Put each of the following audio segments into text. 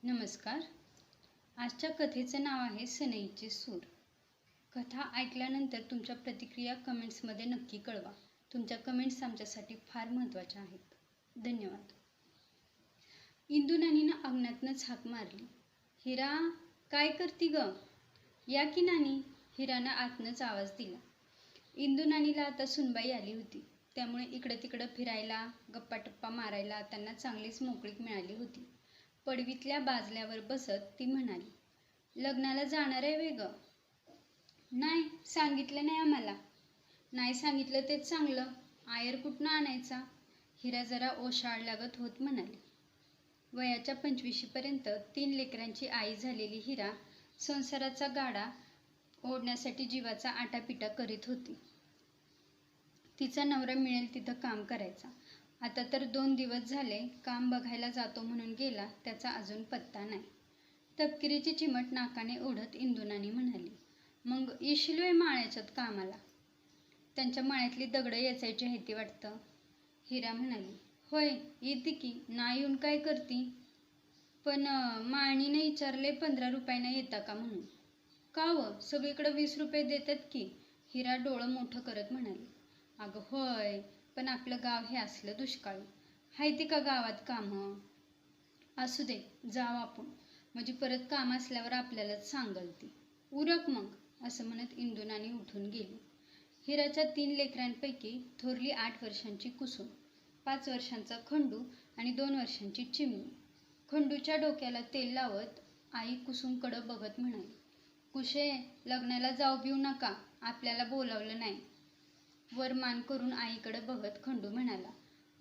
नमस्कार. आजच्या कथेचं नाव आहे सनईचे सूर. कथा ऐकल्यानंतर तुमच्या प्रतिक्रिया कमेंट्समध्ये नक्की कळवा. तुमच्या कमेंट्स आमच्यासाठी फार महत्त्वाच्या आहेत. धन्यवाद. इंदू नानीनं अंगणातनंच हाक मारली. हिरा, काय करती ग? या की नानी, हिरानं आतनंच आवाज दिला. इंदू नानीला आता सुनबाई आली होती, त्यामुळे इकडं तिकडं फिरायला, गप्पाटप्पा मारायला त्यांना चांगलीच मोकळीक मिळाली होती. पडवीतल्या बाजल्यावर बसत ती म्हणाली, लग्नाला जाणार आहे वे ग? नाही, सांगितलं नाही आम्हाला. नाही सांगितलं तेच चांगलं. आयर कुठनं आणायचा? हिरा जरा ओशाळल्यागत होत म्हणाली. वयाच्या 25शीपर्यंत 3 लेकरांची आई झालेली हिरा संसाराचा गाडा ओढण्यासाठी जीवाचा आटापिटा करीत होती. तिचा नवरा मिळेल तिथं काम करायचा. आता तर 2 दिवस झाले काम बघायला जातो म्हणून गेला, त्याचा अजून पत्ता नाही. तपकिरीची चिमट नाकाने ओढत इंदू नानी म्हणाली, मग येशील वे माळ्याच्यात कामाला? त्यांच्या माळ्यातली दगडं येचायची आहे ती वाटतं. हिरा म्हणाली, होय येते की, ना येऊन काय करती? पण माळणीने विचारले 15 रुपयानं येता का म्हणून. का व, सगळीकडं 20 रुपये देतात की, हिरा डोळं मोठं करत म्हणाली. अगं होय, पण आपलं गाव हे असलं दुष्काळी. हायती का गावात कामं? असू दे, जाऊ आपण, म्हणजे परत काम असल्यावर आपल्यालाच सांगल ती. उरक मग, असं म्हणत इंदू नानी उठून गेली. हिराच्या 3 लेकरांपैकी थोरली 8 वर्षांची कुसुम, 5 वर्षांचा खंडू आणि 2 वर्षांची चिमणी. खंडूच्या डोक्याला तेल लावत आई कुसुमकडं बघत म्हणाली, कुशे, लग्नाला जाऊ बिऊ नका, आपल्याला बोलावलं नाही. वर मान करून आईकडे बघत खंडू म्हणाला,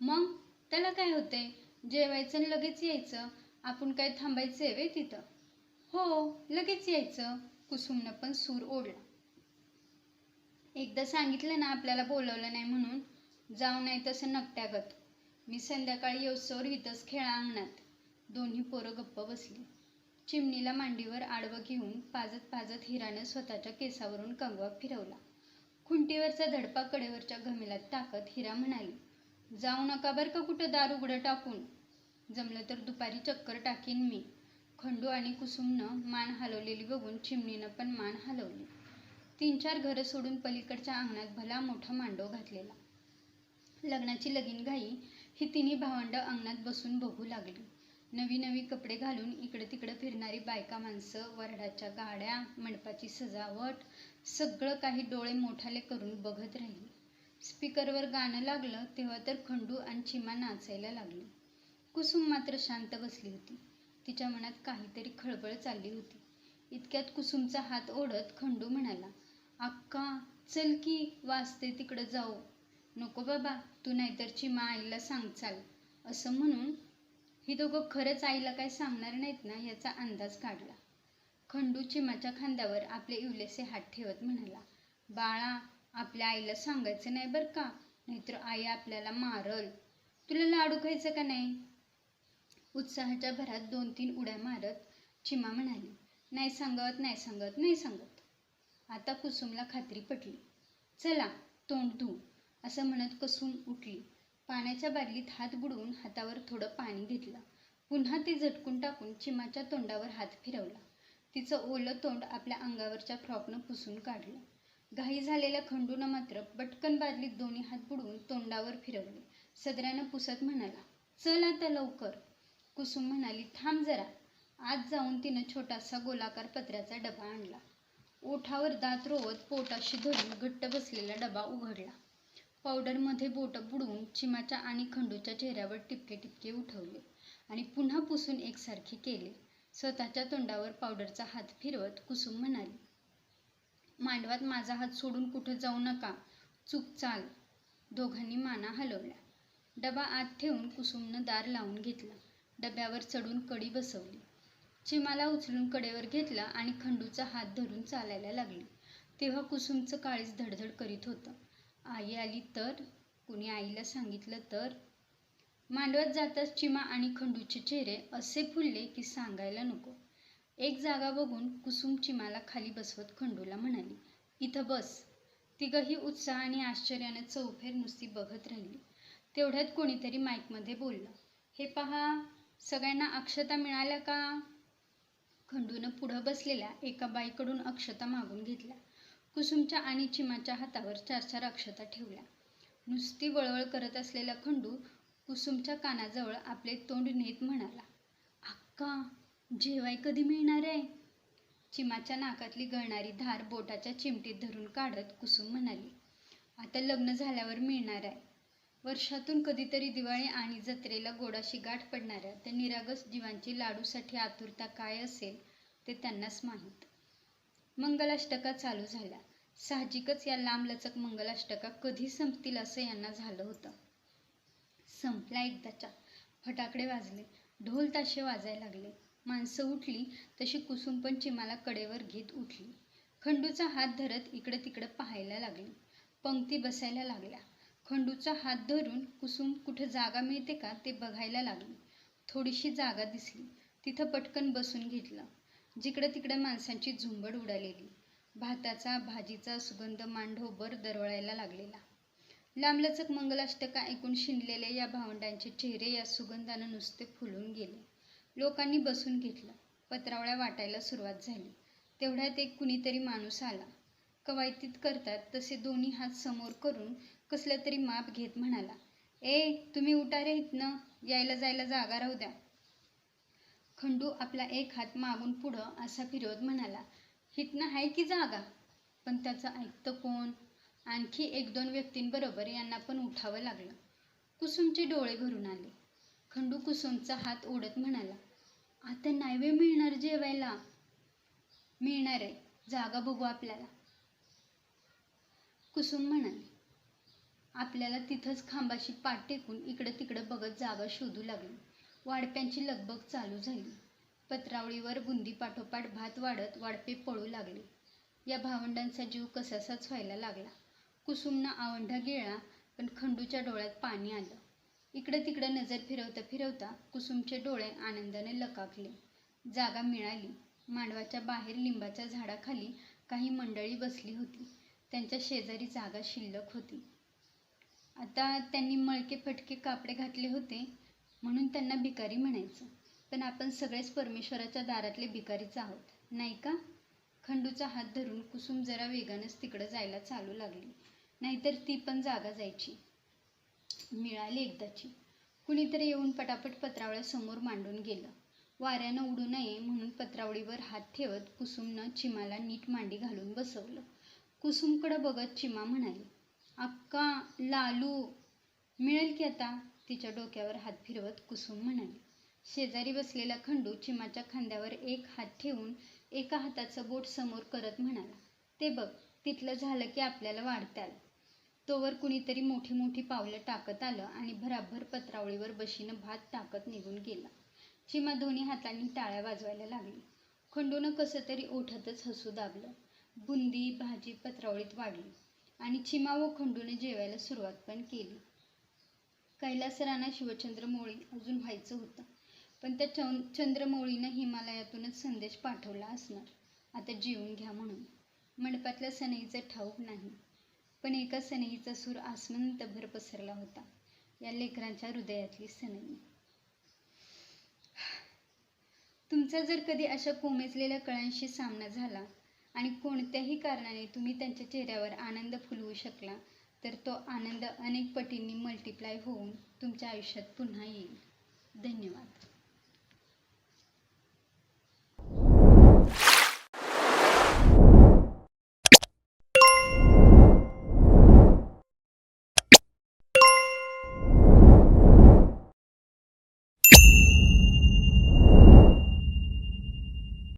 मग त्याला काय होते, जेवायचं आणि लगेच यायचं, आपण काय थांबायचंय वे तिथं? हो, लगेच यायचं. कुसुमनं पण सूर ओढला. एकदा सांगितलं ना आपल्याला बोलवलं नाही म्हणून, जाऊ नाही तसं नकट्यागत. मी संध्याकाळी येऊसवर इथंच खेळा अंगणात. दोन्ही पोरं गप्प बसली. चिमणीला मांडीवर आडवं घेऊन पाजत पाजत हिरानं स्वतःच्या केसावरून कंगवा फिरवला. खुंटीवरचा धडपा कडेवरच्या घमिलात टाकत हिरा म्हणाली, जाऊ नका बरं का कुठं दार उघडं टाकून. जमलं तर दुपारी चक्कर टाकीन मी. खंडू आणि कुसुमनं मान हलवलेली बघून चिमणीनं पण मान हलवली. 3-4 घरं सोडून पलीकडच्या अंगणात भला मोठा मांडव घातलेला. लग्नाची लगीन घाई ही तिन्ही भावंडं अंगणात बसून बघू लागली. नवी नवी कपडे घालून इकडे तिकडे फिरणारी बायका माणसं, वऱ्हाडाच्या गाड्या, मंडपाची सजावट, सगळं काही डोळे मोठाले करून बघत राहिली. स्पीकरवर गाणं लागलं तेव्हा तर खंडू आणि चिमा नाचायला लागली. कुसुम मात्र शांत बसली होती. तिच्या मनात काहीतरी खळबळ चालली होती. इतक्यात कुसुमचा हात ओढत खंडू म्हणाला, अक्का चल की, वाजते तिकडं जाऊ. नको बाबा, तू नाहीतर चिमा आईला सांगचाल. असं म्हणून ही दोघं खरंच आईला काय सांगणार नाहीत ना याचा अंदाज काढला. खंडू चिमाच्या खांद्यावर आपले इवलेसे हात ठेवत म्हणाला, बाळा, आपल्या आईला सांगायचं नाही बरं का, नाहीतर आई आपल्याला मारल. तुला लाडू खायचं का नाही? उत्साहाच्या भरात 2-3 उड्या मारत चिमा म्हणाली, नाही सांगत, नाही सांगत, नाही सांगत. आता कुसुमला खात्री पटली. चला तोंड धू, असं म्हणत कुसुम उठली. पाण्याच्या बादलीत हात बुडवून हातावर थोडं पाणी घेतलं. पुन्हा ते झटकून टाकून चिमाच्या तोंडावर हात फिरवला. तिचं ओलं तोंड आपल्या अंगावरच्या फ्रॉकनं पुसून काढलं. घाई झालेल्या खंडूनं मात्र पटकन बादलीत दोन्ही हात बुडवून तोंडावर फिरवले. सदऱ्यानं पुसत म्हणाला, चल आता लवकर. कुसुम म्हणाली, थांब जरा. आत जाऊन तिनं छोटासा गोलाकार पत्र्याचा डबा आणला. ओठावर दात रोवत पोटाशी धरून घट्ट बसलेला डबा उघडला. पावडरमध्ये बोटं बुडवून चिमाच्या आणि खंडूच्या चेहऱ्यावर टिपके टिपके उठवले आणि पुन्हा पुसून एकसारखे केले. स्वतःच्या तोंडावर पावडरचा हात फिरवत कुसुम म्हणाली, मांडवात माझा हात सोडून कुठं जाऊ नका, चूक चाल. दोघांनी माना हलवल्या. डबा आत ठेवून कुसुमनं दार लावून घेतलं. डब्यावर चढून कडी बसवली. चिमाला उचलून कडेवर घेतलं आणि खंडूचा हात धरून चालायला लागली. तेव्हा कुसुमचं काळीज धडधड करीत होतं. आई आली तर, कुणी आईला सांगितलं तर. मांडवात जाताच चिमा आणि खंडूचे चेहरे असे फुलले की सांगायला नको. एक जागा बघून कुसुम चिमाला खाली बसवत खंडूला म्हणाली, इथं बस. तिघंही उत्साह आणि आश्चर्यानं चौफेर नुसती बघत राहिली. तेवढ्यात कोणीतरी माईकमध्ये बोललं, हे पहा, सगळ्यांना अक्षता मिळाल्या का? खंडूनं पुढं बसलेल्या एका बाईकडून अक्षता मागून घेतल्या. कुसुमच्या आणि चिमाच्या हातावर 4-4 अक्षता ठेवल्या. नुसती वळवळ करत असलेला खंडू कुसुमच्या कानाजवळ आपले तोंड नेत म्हणाला, अक्का, जेवाय कधी मिळणार आहे? चिमाच्या नाकातली गळणारी धार बोटाच्या चिमटीत धरून काढत कुसुम म्हणाली, आता लग्न झाल्यावर मिळणार आहे. वर्षातून कधीतरी दिवाळी आणि जत्रेला गोडाशी गाठ पडणाऱ्या त्या निरागस जीवांची लाडूसाठी आतुरता काय असेल ते त्यांनाच माहीत. मंगलाष्टका चालू झाल्या. साहजिकच या लांबलचक मंगलाष्टका कधी संपतील असं यांना झालं होतं. संपल्या एकदाच्या. फटाकडे वाजले, ढोल ताशे वाजायला लागले. माणसं उठली तशी कुसुम पण चिमाला कडेवर घेत उठली. खंडूचा हात धरत इकडं तिकडं पाहायला लागली. पंक्ती बसायला लागल्या. खंडूचा हात धरून कुसुम कुठं जागा मिळते का ते बघायला लागली. थोडीशी जागा दिसली. तिथं पटकन बसून घेतलं. जिकडं तिकडं माणसांची झुंबड उडालेली. भाताचा भाजीचा सुगंध मांडोभर दरवळायला लागलेला. लांबलचक मंगलाष्टका ऐकून शिंदलेले या भावंडांचे चेहरे या सुगंधानं नुसते फुलून गेले. लोकांनी बसून घेतलं. पत्रावळ्या वाटायला सुरुवात झाली. तेवढ्यात एक कुणीतरी माणूस आला. कवायतीत करतात तसे दोन्ही हात समोर करून कसलं तरी माप घेत म्हणाला, ए, तुम्ही उठा रे इथनं, यायला जायला जागा राहू द्या. खंडू आपला एक हात मागून पुढं असा फिरवत म्हणाला, हितनं आहे की जागा? पण त्याचं ऐकतं कोण? आणखी 1-2 व्यक्तींबरोबर यांना पण उठावं लागलं. कुसुमचे डोळे भरून आले. खंडू कुसुमचा हात ओढत म्हणाला, आता नाही वेळ मिळणार जेवायला. मिळणार आहे, जागा बघू आपल्याला. कुसुम म्हणाली. आपल्याला तिथंच खांबाशी पाठ टेकून इकडं तिकडं बघत जागा शोधू लागली. वाडप्यांची लगबग चालू झाली. पत्रावळीवर बुंदी पाठोपाठ भात वाढत वाडपे पळू लागले. या भावंडांचा जीव कसासाच व्हायला लागला. कुसुमनं आवंढा गिळला, पण खंडूच्या डोळ्यात पाणी आलं. इकडं तिकडं नजर फिरवता फिरवता कुसुमचे डोळे आनंदाने लकाकले. जागा मिळाली. मांडवाच्या बाहेर लिंबाच्या झाडाखाली काही मंडळी बसली होती. त्यांच्या शेजारी जागा शिल्लक होती. आता त्यांनी मळके फटके कापडे घातले होते म्हणून त्यांना भिकारी म्हणायचं. पण आपण सगळेच परमेश्वराच्या दारातले भिकारीच आहोत, नाही का? खंडूचा हात धरून कुसुम जरा वेगानंच तिकडं जायला चालू लागली. नाहीतर ती पण जागा जायची. मिळाली एकदाची. कुणीतरी येऊन पटापट पत्रावळ्या समोर मांडून गेलं. वाऱ्यानं उडू नये म्हणून पत्रावळीवर हात ठेवत कुसुमनं चिमाला नीट मांडी घालून बसवलं. कुसुमकडं बघत चिमा म्हणाली, अक्का, लालू मिळेल की आता? तिच्या डोक्यावर हात फिरवत कुसुम म्हणाली. शेजारी बसलेला खंडू चिमाच्या खांद्यावर एक हात ठेवून एका हाताचं बोट समोर करत म्हणाला, ते बघ, तिथलं झालं की आपल्याला वाढताल. तोवर कुणीतरी मोठी मोठी पावलं टाकत आलं आणि भराभर पत्रावळीवर बशीनं भात टाकत निघून गेला. चिमा दोन्ही हातांनी टाळ्या वाजवायला लागली. खंडूनं कसं तरी ओठातच हसू दाबलं. बुंदी भाजी पत्रावळीत वाढली आणि चिमा व खंडूने जेवायला सुरुवात पण केली. कैलासराणा शिवचंद्रमौळी अजून व्हायचं होतं, पण त्या चंद्रमौळीनं हिमालयातूनच संदेश पाठवला असणार, आता जेवून घ्या म्हणून. मंडपातल्या सनईचं ठाऊक नाही, पण एका सनईचा सूर आसमंतभर पसरला होता. या लेकरांच्या हृदयातली सनई. तुमचा जर कधी अशा कोमेजलेल्या कळ्यांशी सामना झाला आणि कोणत्याही कारणाने तुम्ही त्यांच्या चेहऱ्यावर आनंद फुलवू शकला, तर तो आनंद अनेक पटींनी मल्टिप्लाय होऊन तुमच्या आयुष्यात पुन्हा येईल. धन्यवाद.